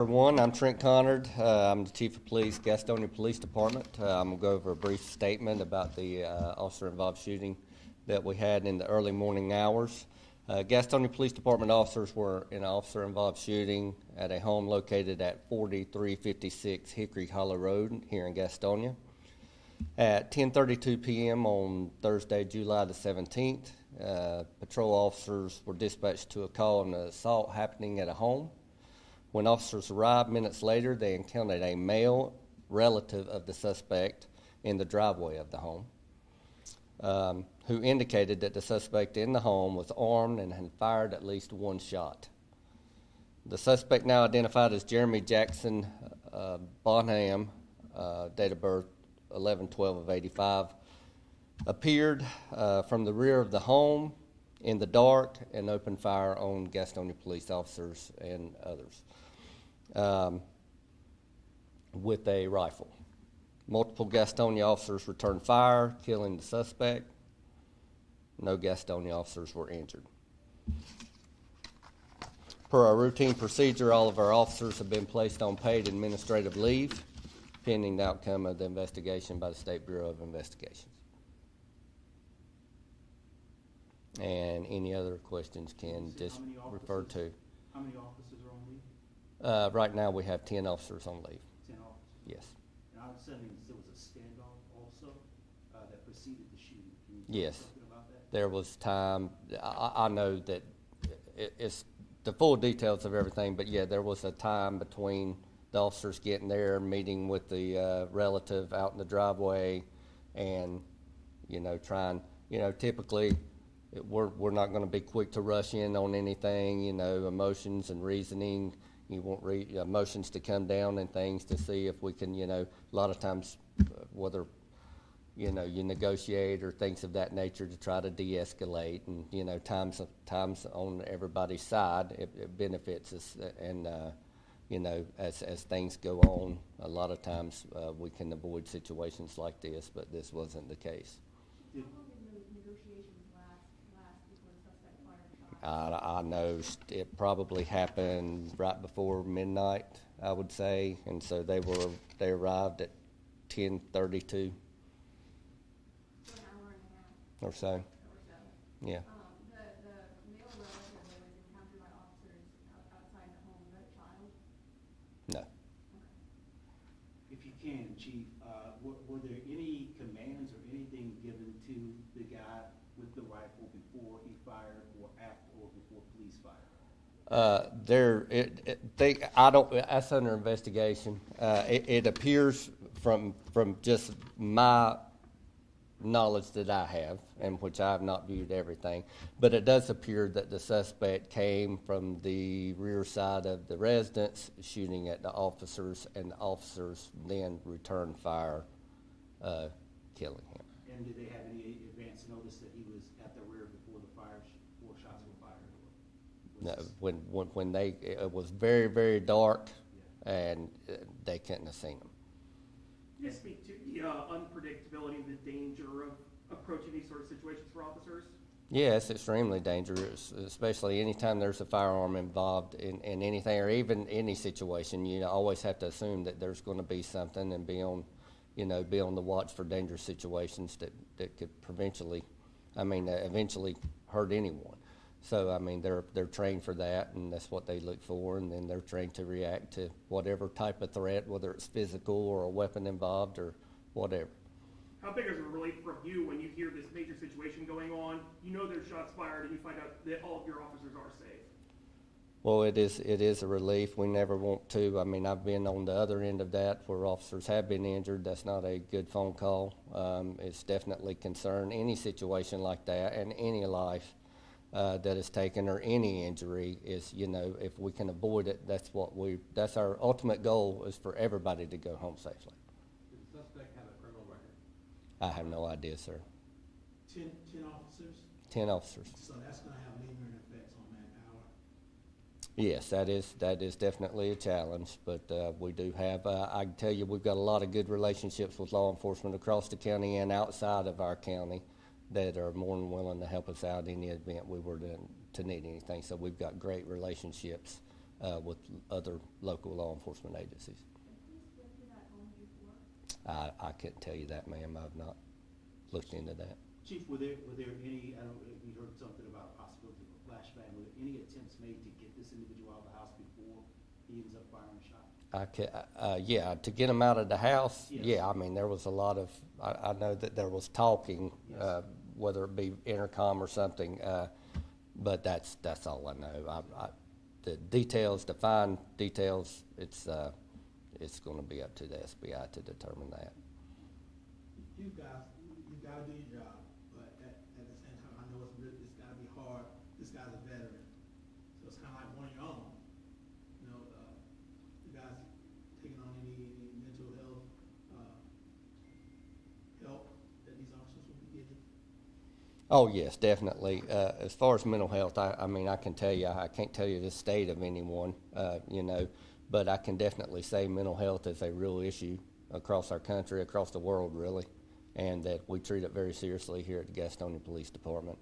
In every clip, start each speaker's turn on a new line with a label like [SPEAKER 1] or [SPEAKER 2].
[SPEAKER 1] Everyone, I'm Trent Connard. I'm the Chief of Police, Gastonia Police Department. I'm going to go over a brief statement about the officer-involved shooting that we had in the early morning hours. Gastonia Police Department officers were in an officer-involved shooting at a home located at 4356 Hickory Hollow Road here in Gastonia. At 10:32 p.m. on Thursday, July the 17th, patrol officers were dispatched to a call on an assault happening at a home. When officers arrived minutes later, they encountered a male relative of the suspect in the driveway of the home, who indicated that the suspect in the home was armed and had fired at least one shot. The suspect, now identified as Jeremy Jackson Bonham, date of birth 11/12/85, appeared from the rear of the home in the dark and opened fire on Gastonia police officers and others with a rifle. Multiple Gastonia officers returned fire, killing the suspect. No Gastonia officers were injured. Per our routine procedure, all of our officers have been placed on paid administrative leave pending the outcome of the investigation by the State Bureau of Investigations. And any other questions can just refer to.
[SPEAKER 2] How many officers are on leave?
[SPEAKER 1] Right now we have 10 officers on leave.
[SPEAKER 2] 10 officers?
[SPEAKER 1] Yes.
[SPEAKER 2] And I'm assuming there was a standoff also that preceded the shooting. Can you
[SPEAKER 1] Yes.
[SPEAKER 2] tell us something about that?
[SPEAKER 1] There was time. I know that it's the full details of everything, but yeah, there was a time between the officers getting there, meeting with the relative out in the driveway, and trying. Typically, we're not going to be quick to rush in on anything. Emotions and reasoning. You want emotions to come down and things to see if we can. A lot of times, whether you negotiate or things of that nature to try to de-escalate, and times on everybody's side, it benefits us, and as things go on, a lot of times we can avoid situations like this, but this wasn't the case.
[SPEAKER 3] How long did the negotiations last before the suspect fired a shot?
[SPEAKER 1] I know it probably happened right before midnight, I would say, and so they arrived at 10:32.
[SPEAKER 3] For an hour and a half.
[SPEAKER 1] Or so. Yeah.
[SPEAKER 3] The male relative that was encountered by officers outside the home, was that a child?
[SPEAKER 1] No.
[SPEAKER 3] Okay.
[SPEAKER 2] If you can, Chief, were there any commands or anything given to the guy with the rifle before he fired, or after, or before police fired? That's under investigation. It appears from just my knowledge that I have, and which I have not viewed everything, but it does appear that the suspect came from the rear side of the residence, shooting at the officers, and the officers then returned fire, killing him. And did they have any advance notice that he was at the rear before before shots were fired?
[SPEAKER 1] No, when it was very, very dark, and they couldn't have seen him.
[SPEAKER 4] Can you speak to the unpredictability and the danger of approaching these sort of situations for officers?
[SPEAKER 1] Yeah, it's extremely dangerous, especially anytime there's a firearm involved in anything, or even any situation. You always have to assume that there's going to be something, and be on the watch for dangerous situations that could eventually hurt anyone. So they're trained for that, and that's what they look for, and then they're trained to react to whatever type of threat, whether it's physical or a weapon involved or whatever.
[SPEAKER 4] How big is a relief from you when you hear this major situation going on, there's shots fired, and you find out that all of your officers are safe?
[SPEAKER 1] Well, it is a relief. We never want to. I've been on the other end of that where officers have been injured. That's not a good phone call. It's definitely concern. Any situation like that, and any life that is taken, or any injury, is if we can avoid it, that's our ultimate goal, is for everybody to go home safely.
[SPEAKER 5] Does the suspect have a criminal record?
[SPEAKER 1] I have no idea, sir.
[SPEAKER 6] 10 officers?
[SPEAKER 1] 10 officers.
[SPEAKER 6] So that's going to have lingering effects on manpower?
[SPEAKER 1] Yes, that is definitely a challenge, but we do have, I can tell you, we've got a lot of good relationships with law enforcement across the county and outside of our county that are more than willing to help us out in the event we were to need anything. So we've got great relationships
[SPEAKER 2] with other local law enforcement agencies.
[SPEAKER 3] Who's been to that home before?
[SPEAKER 2] I couldn't tell you that, ma'am. I've not looked into that.
[SPEAKER 6] Chief, were there any, I don't, we heard something about a possibility of a flashbang, were there any attempts made to get this individual out of the house before he ends up firing a shot?
[SPEAKER 2] Yeah, to get him out of the house,
[SPEAKER 6] Yes.
[SPEAKER 2] yeah, I mean, there was a lot of, I know that there was talking,
[SPEAKER 6] Yes.
[SPEAKER 2] whether it be intercom or something, but that's all I know. The details, the fine details, it's gonna be up to the SBI to determine that.
[SPEAKER 6] You guys, you gotta do your job, but at the same time, I know it's gotta be hard. This guy's a veteran, so it's kinda like one of your own. You know, you guys taking on any mental health, help that these officers will be getting?
[SPEAKER 2] Oh, yes, definitely. As far as mental health, I mean, I can tell you, I can't tell you the state of anyone, but I can definitely say mental health is a real issue across our country, across the world, really, and that we treat it very seriously here at the Gastonia Police Department.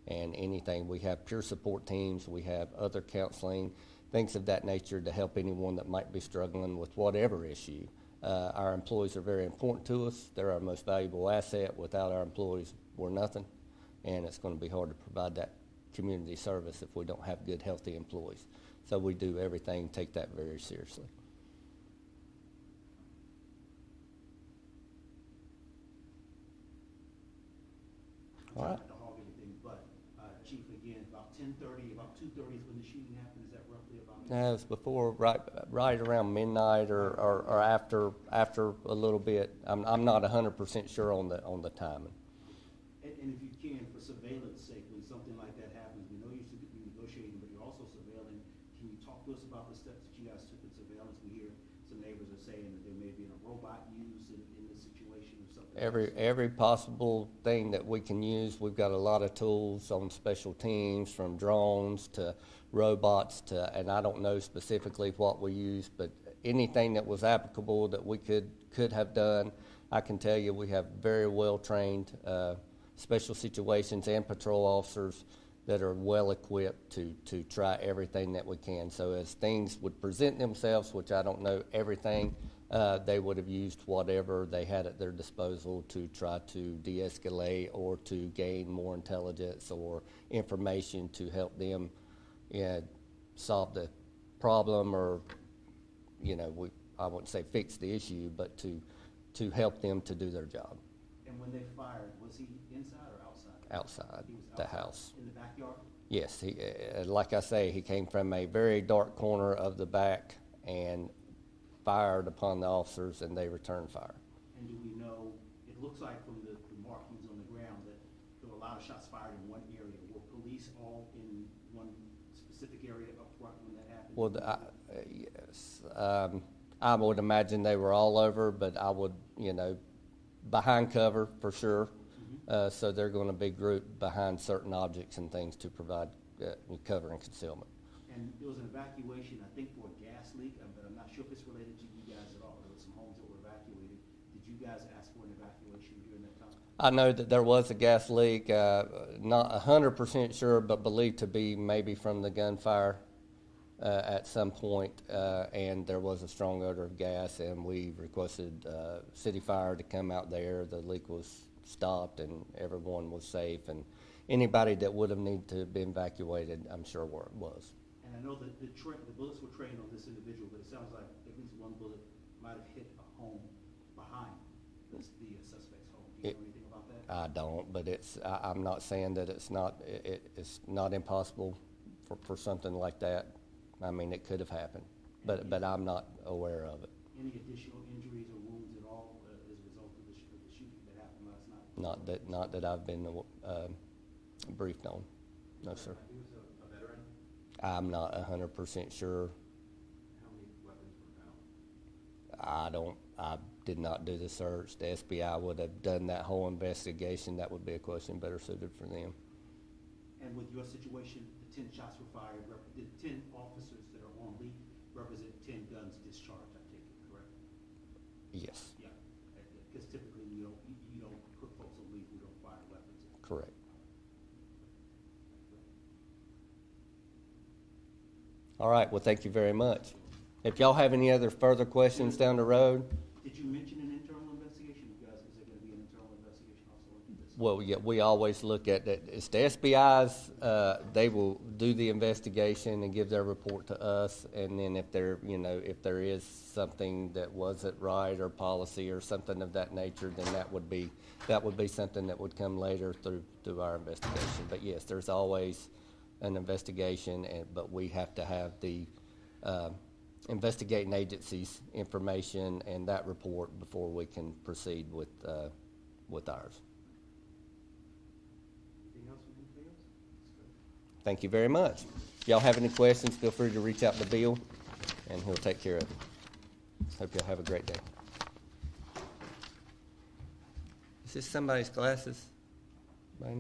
[SPEAKER 2] And anything, we have peer support teams, we have other counseling, things of that nature to help anyone that might be struggling with whatever issue. Our employees are very important to us. They're our most valuable asset. Without our employees, we're nothing. And it's going to be hard to provide that community service if we don't have good, healthy employees. So we do everything, take that very seriously. All right.
[SPEAKER 6] Not to hog everything, but, Chief, again, about 10:30, about 2:30 is when the shooting happened, is that roughly about?
[SPEAKER 2] No, it was before, right around midnight or after a little bit. I'm not 100% sure on the timing.
[SPEAKER 6] And if you can, for surveillance sake, when something like that happens, we know you're negotiating, but you're also surveilling. Can you talk to us about the steps that you guys took in surveillance? We hear some neighbors are saying that there may be a robot used in this situation or something.
[SPEAKER 2] Every possible thing that we can use. We've got a lot of tools on special teams, from drones to robots and I don't know specifically what we use, but anything that was applicable that we could have done. I can tell you we have very well trained special situations and patrol officers that are well equipped to try everything that we can. So as things would present themselves, which I don't know everything, they would have used whatever they had at their disposal to try to de-escalate or to gain more intelligence or information to help them solve the problem, or I wouldn't say fix the issue, but to help them to do their job.
[SPEAKER 6] And when they fired, was he inside or outside?
[SPEAKER 2] Outside
[SPEAKER 6] He was
[SPEAKER 2] the
[SPEAKER 6] outside,
[SPEAKER 2] house.
[SPEAKER 6] in the backyard?
[SPEAKER 2] Yes, like I say, he came from a very dark corner of the back and fired upon the officers, and they returned fire.
[SPEAKER 6] And do we know, it looks like from the markings on the ground that there were a lot of shots fired in one area. Were police all in one specific area up front when that happened?
[SPEAKER 2] Well, yes. I would imagine they were all over, but I would, behind cover for sure. So they're going to be grouped behind certain objects and things to provide cover and concealment.
[SPEAKER 6] And there was an evacuation, I think, for a gas leak, but I'm not sure if it's related to you guys at all. There were some homes that were evacuated. Did you guys ask for an evacuation during that time?
[SPEAKER 2] I know that there was a gas leak, not 100% sure, but believed to be maybe from the gunfire at some point, and there was a strong odor of gas, and we requested city fire to come out there. The leak was stopped, and everyone was safe, and anybody that would have needed to be evacuated, I'm sure was.
[SPEAKER 6] And I know that the bullets were trained on this individual, but it sounds like at least one bullet might have hit a home behind the suspect's home. Do you know anything about that?
[SPEAKER 2] I don't, but I'm not saying that it's not impossible for something like that. I mean, it could have happened, but I'm not aware of it.
[SPEAKER 6] Any additional injuries or wounds at all as a result of the shooting that happened last night?
[SPEAKER 2] Not that I've been briefed on. No, sir.
[SPEAKER 5] He was a veteran.
[SPEAKER 2] I'm not 100% sure.
[SPEAKER 5] How many weapons were found?
[SPEAKER 2] I did not do the search. The SBI would have done that whole investigation. That would be a question better suited for them.
[SPEAKER 6] And with your situation, the 10 shots were fired, the 10 officers that are on leave represent 10 guns discharged, I take it, correct?
[SPEAKER 2] Yes,
[SPEAKER 6] Yeah, because typically you don't put folks on leave who don't fire weapons.
[SPEAKER 2] correct. All right, well, thank you very much. If y'all have any other further questions down the road,
[SPEAKER 5] Did you mention an internal investigation? You guys, is there gonna be an internal investigation also into this?
[SPEAKER 2] well, yeah, we always look at that. It's the SBI's, they will do the investigation and give their report to us, and then if there, if there is something that wasn't right or policy or something of that nature, then that would be something that would come later through our investigation. But yes, there's always an investigation, but we have to have the investigating agency's information and that report before we can proceed with ours.
[SPEAKER 5] Anything else from anybody else? Let's go.
[SPEAKER 2] Thank you very much. If y'all have any questions, feel free to reach out to Bill, and he'll take care of it. Hope y'all have a great day. Is this somebody's glasses? By any